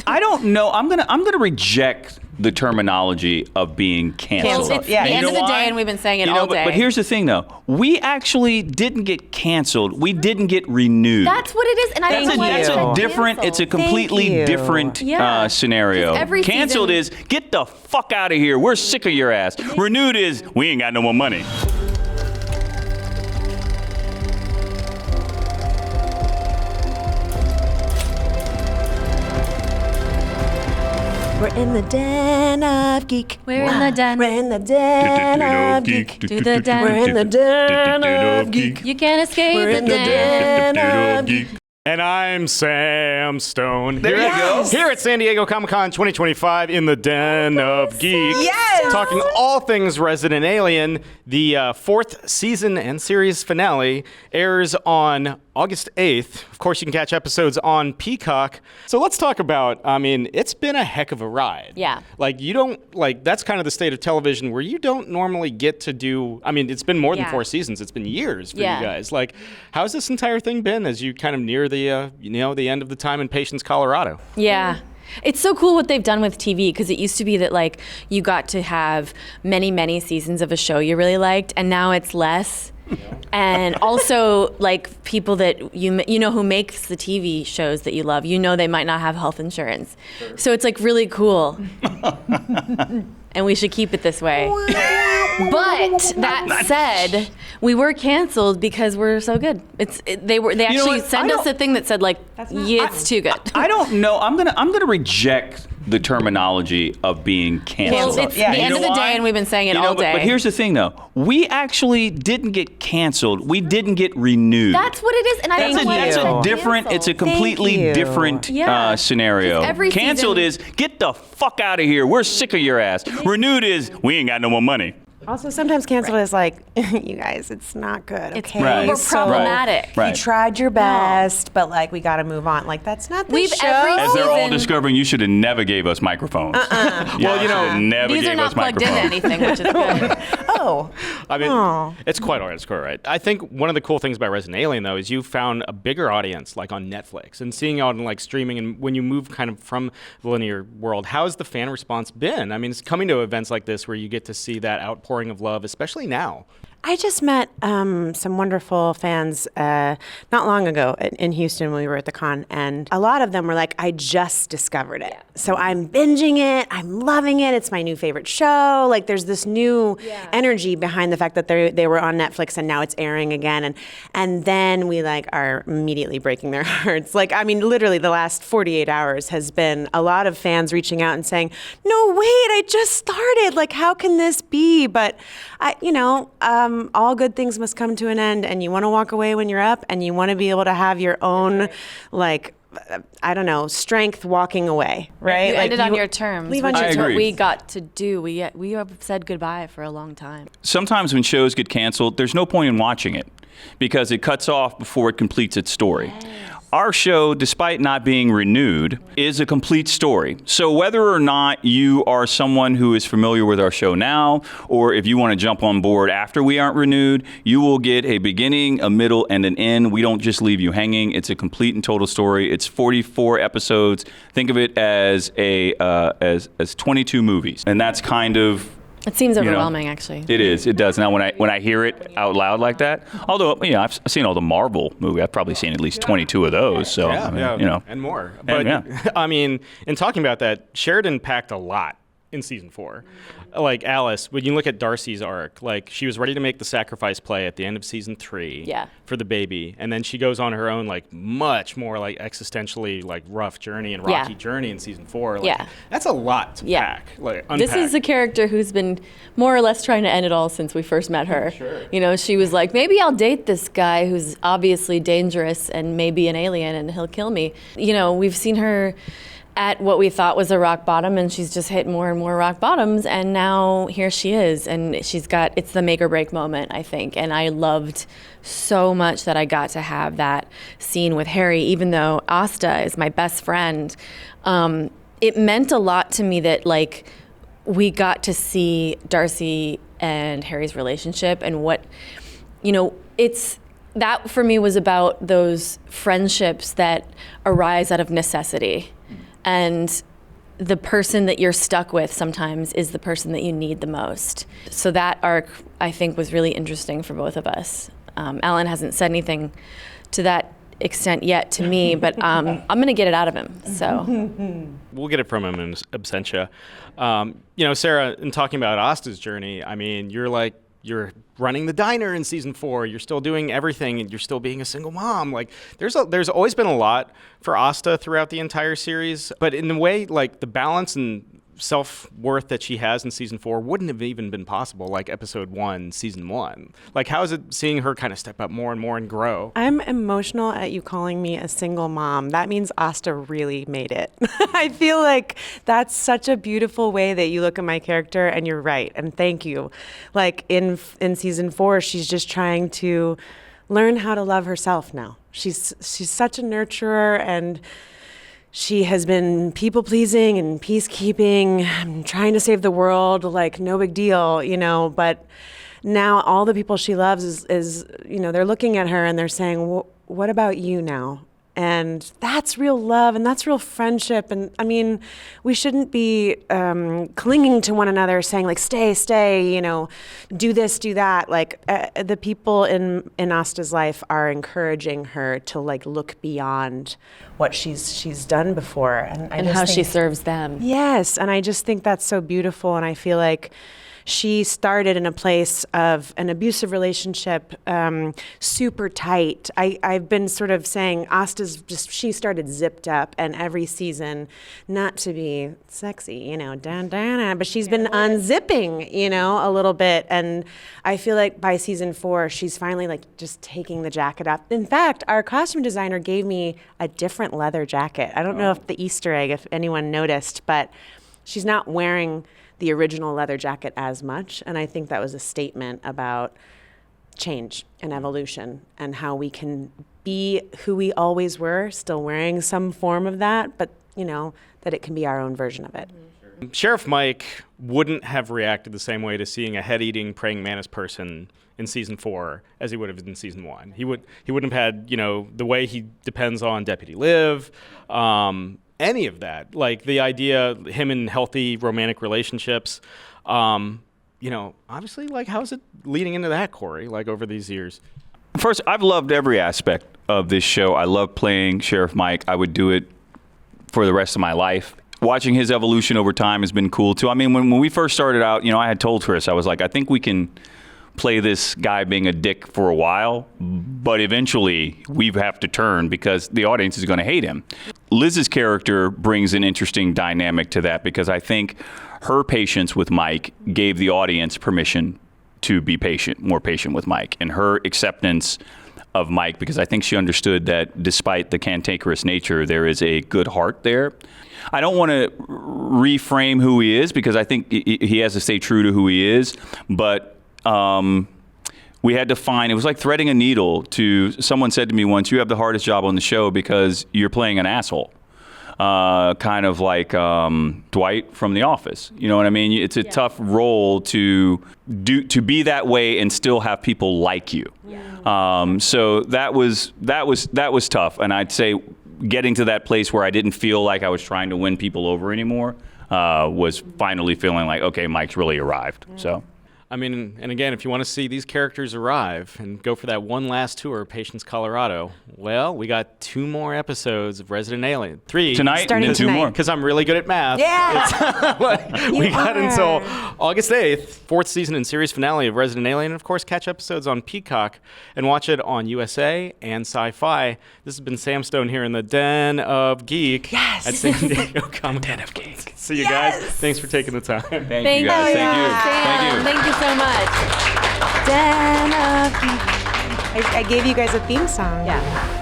I don't know. I'm gonna reject the terminology of being canceled. Well, it's the end of the day, and we've been saying it all day. But here's the thing, though. We actually didn't get canceled. We didn't get renewed. That's what it is, and that's a different. It's a completely different scenario. Canceled is get the fuck out of here. We're sick of your ass. Renewed is we ain't got no more money. We're in the Den of Geek. We're in the den. We're in the Den of Geek. Do the den. We're in the Den of Geek. You can't escape We're in the Den of Geek. And I'm Sam Stone. There you go. Here at San Diego Comic-Con 2025 in the Den of Geek. Yes! Talking all things Resident Alien. The fourth season and series finale airs on August 8th. Of course, you can catch episodes on Peacock. So let's talk about, it's been a heck of a ride. Yeah. That's kind of the state of television where you don't normally get to do, it's been more than 4 seasons. It's been years for you guys. How's this entire thing been as you kind of near the end of the time in Patience, Colorado? Yeah. It's so cool what they've done with TV, because it used to be that you got to have many, many seasons of a show you really liked, and now it's less. And also, people that you know who makes the TV shows that you love, they might not have health insurance. Sure. So it's really cool. And we should keep it this way. But that said, we were canceled because we're so good. They actually sent us a thing that said it's too good. I don't know. I'm gonna reject the terminology of being canceled. Well, it's the end of the day, and we've been saying it all day. But here's the thing, though. We actually didn't get canceled. We didn't get renewed. That's what it is, and that's a different. It's a completely different scenario. Canceled is get the fuck out of here. We're sick of your ass. Renewed is we ain't got no more money. Also, sometimes canceled is you guys, it's not good. It's okay? more problematic. You tried your best, but we got to move on. That's not the show. As they're all discovering, you should have never gave us microphones. Never these gave are not us plugged into anything, which is good. It's quite all right. It's quite all right. I think one of the cool things about Resident Alien, though, is you found a bigger audience, on Netflix, and seeing it on streaming. And when you move kind of from the linear world, how has the fan response been? It's coming to events like this where you get to see that outpouring of love, especially now. I just met some wonderful fans not long ago in Houston when we were at the con, and a lot of them were like, I just discovered it. So I'm binging it. I'm loving it. It's my new favorite show. There's this new energy behind the fact that they were on Netflix and now it's airing again. And then we are immediately breaking their hearts. Literally the last 48 hours has been a lot of fans reaching out and saying, no, wait, I just started. How can this be? But all good things must come to an end, and you want to walk away when you're up, and you want to be able to have your own, strength walking away, right? You ended on your terms, which is what agree. we got to do. We have said goodbye for a long time. Sometimes when shows get canceled, there's no point in watching it because it cuts off before it completes its story. Yes. Our show, despite not being renewed, is a complete story. So whether or not you are someone who is familiar with our show now, or if you want to jump on board after we aren't renewed, you will get a beginning, a middle, and an end. We don't just leave you hanging. It's a complete and total story. It's 44 episodes. Think of it as as 22 movies. And that's kind of... It seems overwhelming, actually. It is. It does. Now, when I hear it out loud like that, although I've seen all the Marvel movies, I've probably seen at least 22 of those. So and more. But in talking about that, Sheridan packed a lot in season 4. Alice, when you look at Darcy's arc, she was ready to make the sacrifice play at the end of season 3 for the baby, and then she goes on her own much more existentially rough journey and rocky journey in season 4. That's a lot to pack. Unpack. This is a character who's been more or less trying to end it all since we first met her. Sure. She was like, maybe I'll date this guy who's obviously dangerous and maybe an alien and he'll kill me. We've seen her at what we thought was a rock bottom, and she's just hit more and more rock bottoms, and now here she is, and it's the make or break moment, I think, and I loved so much that I got to have that scene with Harry, even though Asta is my best friend. It meant a lot to me that we got to see Darcy and Harry's relationship, and what, that for me was about those friendships that arise out of necessity. And the person that you're stuck with sometimes is the person that you need the most. So that arc, I think, was really interesting for both of us. Alan hasn't said anything to that extent yet to me, but I'm going to get it out of him. So we'll get it from him in absentia. Sarah, in talking about Asta's journey, I mean, you're running the diner in season 4. You're still doing everything, and you're still being a single mom. Like, there's always been a lot for Asta throughout the entire series, but in a way, like, the balance and self-worth that she has in season 4 wouldn't have even been possible like episode 1, season 1. Like, how is it seeing her kind of step up more and more and grow? I'm emotional at you calling me a single mom. That means Asta really made it. I feel like that's such a beautiful way that you look at my character, and you're right, and thank you. Like, in season 4, she's just trying to learn how to love herself now. She's such a nurturer, and she has been people-pleasing and peacekeeping, trying to save the world, like, no big deal, but now all the people she loves is they're looking at her and they're saying, what about you now? And that's real love, and that's real friendship. And I mean, we shouldn't be clinging to one another, saying like, stay, do this, do that. Like, the people in Asta's life are encouraging her to like look beyond what she's done before, and how she serves them. Yes, and I just think that's so beautiful, and I feel like she started in a place of an abusive relationship, super tight. I've been sort of saying she started zipped up, and every season, not to be sexy, but she's been unzipping, a little bit. And I feel like by season 4, she's finally like just taking the jacket off. In fact, our costume designer gave me a different leather jacket. I don't know if the Easter egg, if anyone noticed, but she's not wearing the original leather jacket as much, and I think that was a statement about change and evolution and how we can be who we always were, still wearing some form of that, but that it can be our own version of it. Sheriff Mike wouldn't have reacted the same way to seeing a head-eating praying mantis person in season 4 as he would have in season 1. He wouldn't have had the way he depends on Deputy Liv. Any of that, like the idea, him in healthy romantic relationships, obviously, like, how's it leading into that, Corey, like, over these years? First, I've loved every aspect of this show. I love playing Sheriff Mike. I would do it for the rest of my life. Watching his evolution over time has been cool, too. I mean, when we first started out, I had told Chris, I was like, I think we can play this guy being a dick for a while, but eventually we have to turn because the audience is going to hate him. Liz's character brings an interesting dynamic to that because I think her patience with Mike gave the audience permission to be more patient with Mike, and her acceptance of Mike, because I think she understood that despite the cantankerous nature, there is a good heart there. I don't want to reframe who he is because I think he has to stay true to who he is, but we had to find, it was like threading a needle someone said to me once, you have the hardest job on the show because you're playing an asshole. Kind of like Dwight from The Office. You know what I mean? It's a tough role to be that way and still have people like you. Yeah. So that was tough. And I'd say getting to that place where I didn't feel like I was trying to win people over anymore was finally feeling like, okay, Mike's really arrived. So. I mean, and again, if you want to see these characters arrive and go for that one last tour, Patience, Colorado, well, we got 2 more episodes of Resident Alien. 3. Tonight, and then 2 more. Because I'm really good at math. Yeah! We got until August 8th, 4th season and series finale of Resident Alien. And, of course, catch episodes on Peacock and watch it on USA and Syfy. This has been Sam Stone here in the Den of Geek at San Diego Comic-Con. Den of Geek. See you guys. Thanks for taking the time. Thank you guys. Thank you. Sam, thank you so much. Den of Geek. I gave you guys a theme song. Yeah.